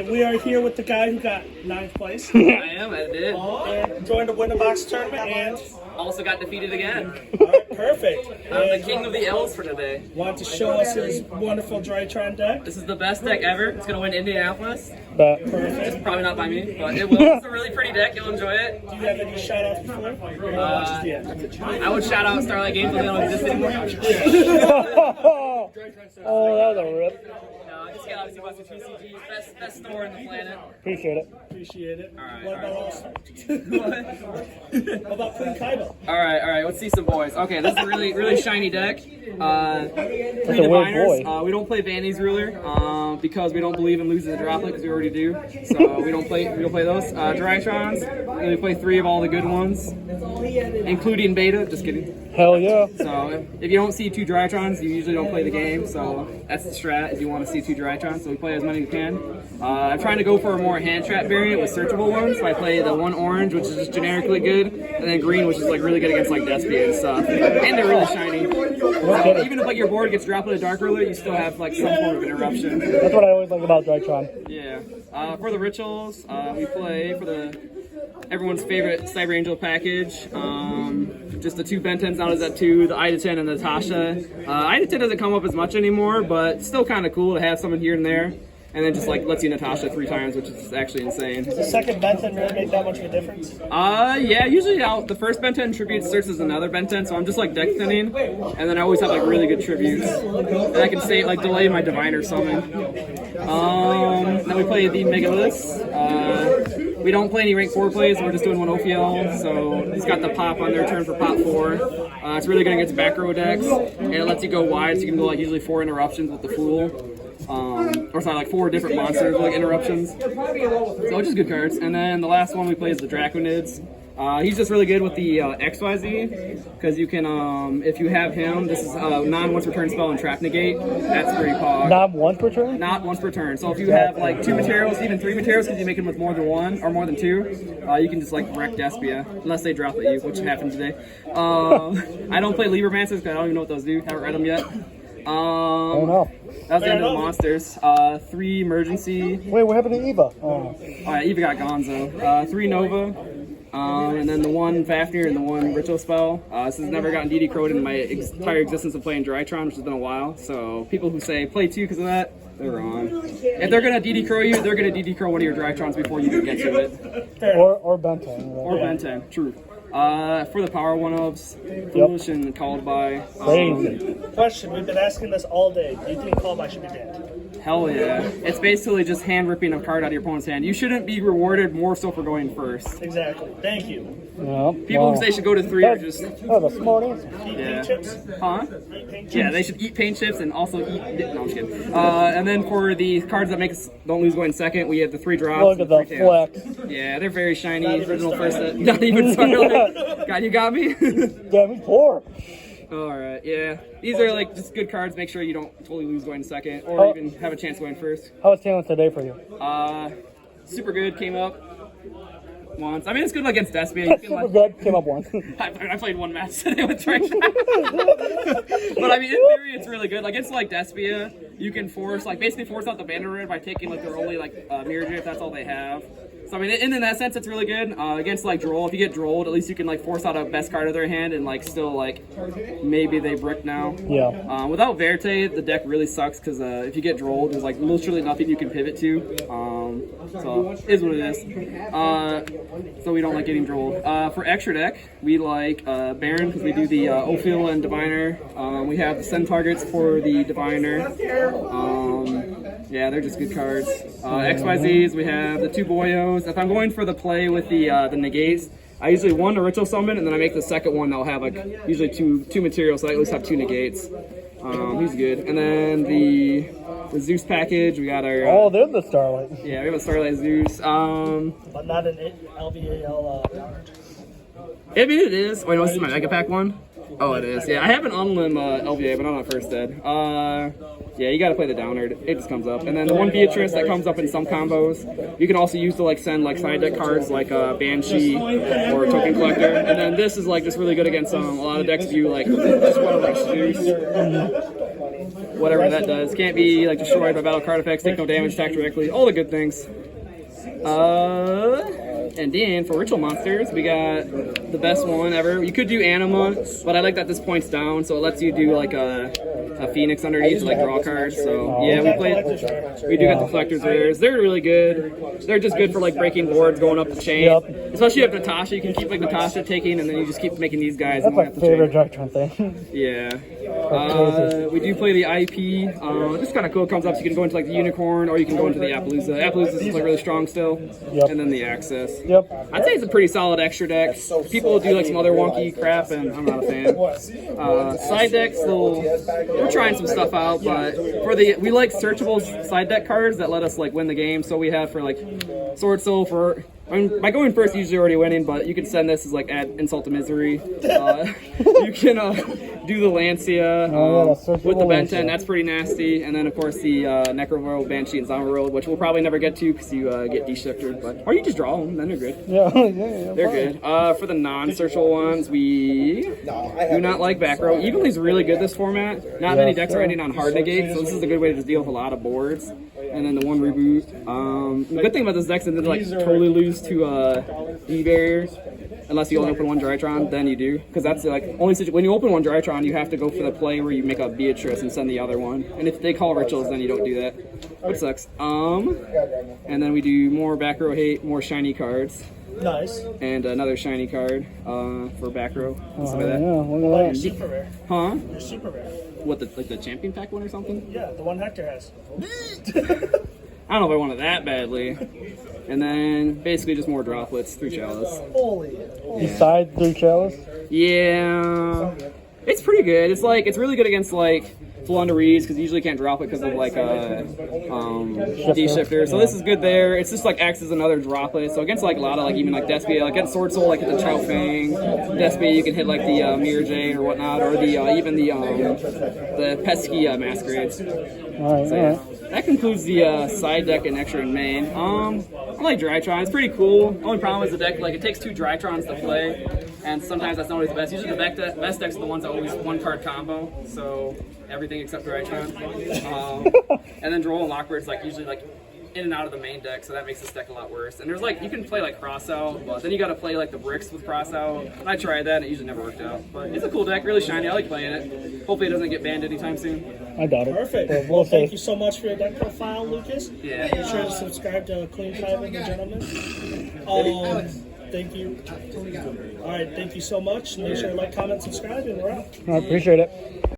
And we are here with the guy who got 9th place. I did. And joined the Winner Box tournament and Also got defeated again. all right, perfect. I'm the king of the L's for today. Want to show us his wonderful Drytron deck. This is the best deck ever. It's going to win Indianapolis. Perfect. Probably not by me, but it will. It's a really pretty deck. You'll enjoy it. Do you have any shout outs before? I would shout out Starlight Games, but they don't exist anymore. Oh, that was a rip. No, just GalaxyBusterTCG. Best store on the planet. Appreciate it. Appreciate it. All right, What about all All-Star? What about Queen Kaiba? All right. Let's see some boys. Okay, this is a really shiny deck. Three a weird diviners. boy. We don't play Vandy's ruler because we don't believe in losing the droplet because we already do. So we don't play those. Drytrons. And we play 3 of all the good ones, including beta. Just kidding. Hell yeah. So if you don't see 2 Drytrons, you usually don't play the game. So that's the strat. If you want to see 2 Drytrons, so we play as many as we can. I'm trying to go for a more hand trap variant with searchable ones. So I play the 1 orange, which is just generically good, and then green, which is like really good against like Despia and stuff. And they're really shiny. So even if like your board gets dropped with a dark ruler, you still have like some form of interruption. That's what I always like about Drytron. Yeah. For the rituals, we play for everyone's favorite Cyber Angel package. Just the 2 Bentens out as that 2, the Ida 10 and the Natasha. Ida 10 doesn't come up as much anymore, but still kind of cool to have someone here and there. And then just like lets you Natasha 3 times, which is actually insane. Does the second Benton really make that much of a difference? Yeah, usually the first Benten tribute starts as another Benten, so I'm just like deck thinning, and then I always have like really good tributes. And I can say like delay my diviner summon. Then we play the Megaliths. We don't play any rank 4 plays, we're just doing 1 OPL, so he's got the pop on their turn for pop 4. It's really good against back row decks, and it lets you go wide, so you can go like usually 4 interruptions with the Fool. Or sorry, like 4 different monsters, like interruptions. So just good cards. And then the last one we play is the Draconids. He's just really good with the XYZ, because you can, if you have him, this is non-once per turn spell and trap negate. That's pretty pog. Not once per turn? Not once per turn. So if you have like 2 materials, even 3 materials, because you make them with more than 1 or more than 2, you can just like wreck Despia, unless they drop at you, which happened today. I don't play Libromancers because I don't even know what those do. Haven't read them yet. I don't know. That was the end of the monsters. 3 emergency. Wait, what happened to Eva? Oh. Alright, Eva got Gonzo. 3 Nova. And then the 1 Fafnir and the 1 Ritual Spell. This has never gotten DD crowed in my entire existence of playing Drytron, which has been a while. So people who say play 2 because of that, they're wrong. If they're going to DD crow you, they're going to DD crow one of your Drytrons before you even get to it. Or Benten. Or Benten, true. For the power 1-ofs, Foolish and Called By. Crazy. Question, we've been asking this all day. Do you think Call By should be banned? Hell yeah. It's basically just hand ripping a card out of your opponent's hand. You shouldn't be rewarded more so for going first. Exactly. Thank you. Yeah. People who say should go to 3 are just... Oh, the smart answer. Eat Yeah. paint chips? Huh? Eat paint chips? Yeah, they should eat paint chips and also eat... No, I'm just kidding. And then for the cards that make us don't lose going second, we have the 3 drops. Look at the 3 tails. flex. Yeah, they're very shiny. Not even Original first set. Starlight. Not even Starlight. God, you got me? Damn, he's poor. Alright, yeah. These are like just good cards. Make sure you don't totally lose going second or even have a chance going first. How was Talent today for you? Super good. Came up once. I mean, it's good against Despia. You can, Super like, good. Came up once. I played 1 match today with Drytron. But I mean, in theory, it's really good. Like, against like Despia, you can basically force out the Bandit Red by taking like their only like mirror if that's all they have. So I mean, in that sense, it's really good. Against like Droll, if you get Drolled, at least you can like force out a best card of their hand and like still like maybe they brick now. Yeah. Without Verte, the deck really sucks because if you get Drolled, there's like literally nothing you can pivot to. So it is what it is. So we don't like getting Drolled. For extra deck, we like Baron because we do the Ophil and Diviner. We have the send targets for the Diviner. Yeah, they're just good cards. XYZs, we have the 2 Boyos. If I'm going for the play with the negates, I usually 1 a ritual summon, and then I make the second one that'll have like usually two materials, so I at least have 2 negates. He's good. And then the Zeus package, we got our... Oh, there's the Starlight. Yeah, we have a Starlight Zeus. But not an LVAL card. I mean, it is. Wait, no, this is my Mega Pack one? Oh, it is. Yeah, I have an Unlim LVA, but I'm not first dead. Yeah, you gotta play the downer. It just comes up. And then the 1 Beatrice that comes up in some combos. You can also use to like send like side deck cards like Banshee or Token Collector. And then this is like just really good against a lot of decks view like just one of like Zeus. whatever that does. Can't be like destroyed by battle card effects, take no damage, attack directly, all the good things. And then for ritual monsters, we got the best one ever. You could do Anima, but I like that this point's down, so it lets you do like a Phoenix underneath, like draw cards. So yeah, we do got the collector's rares. They're really good. They're just good for like breaking boards, going up the chain. Especially if Natasha, you can keep like Natasha taking, and then you just keep making these guys. That's my favorite Drytron thing. Yeah. We do play the IP. This is kind of cool. It comes up, so you can go into like the Unicorn, or you can go into the Atleast. Atleast is like really strong still. And then the Access. I'd say it's a pretty solid extra deck. People do like some other wonky crap, and I'm not a fan. Side decks, we're trying some stuff out, but we like searchable side deck cards that let us like win the game. So we have for like Sword Soul by going first, usually already winning, but you can send this as like add insult to misery. You can do the Lancia with the Benten, that's pretty nasty. And then of course the Necroworld, Banshee, and Zombie World, which we'll probably never get to because you get de-shifted, or you just draw them, then they're good. They're good. For the non-searchable ones, we do not like back row. Evenly's really good this format. Not many decks are ending on hard negate, so this is a good way to just deal with a lot of boards. And then the one reboot. The good thing about this deck is that they like totally lose to D-barrier. Unless you only open one Drytron, then you do. Because that's like only when you open one Drytron, you have to go for the play where you make up Beatrice and send the other one. And if they call rituals, then you don't do that, which sucks. And then we do more back row hate, more shiny cards. Nice. And another shiny card for back row. Look at that. Super rare. Huh? You're super rare. What, the champion pack one or something? Yeah, the one Hector has. I don't know if I want it that badly. And then basically just more droplets through chalice. Holy. Besides through chalice? Yeah. It's pretty good. It's really good against like Flunderies because you usually can't drop it because of like D-shifter. So this is good there. It's just like acts as another droplet. So against like a lot of like even like Despia, like against Sword Soul, like the Chao Fang, Despia, you can hit like the Mirror Jane or whatnot, or the even the pesky Masquerades. Alright, So yeah. That concludes the side deck and extra in main. I like Drytron. It's pretty cool. Only problem is the deck, like it takes 2 Drytrons to play, and sometimes that's not always the best. Usually the best decks are the ones that always one card combo. So everything except Drytron. And then Droll and Lockbird's like usually like in and out of the main deck, so that makes this deck a lot worse. And there's like you can play like cross out, but then you got to play like the bricks with cross out. And I tried that, and it usually never worked out. But it's a cool deck, really shiny. I like playing it. Hopefully it doesn't get banned anytime soon. I doubt it. Perfect. Well, thank you so much for your deck profile, Lucas. Yeah. Be sure to subscribe to Clean Five and the Gentleman. Thank you. All right, thank you so much. Make sure to like, comment, subscribe, and we're out. I appreciate it.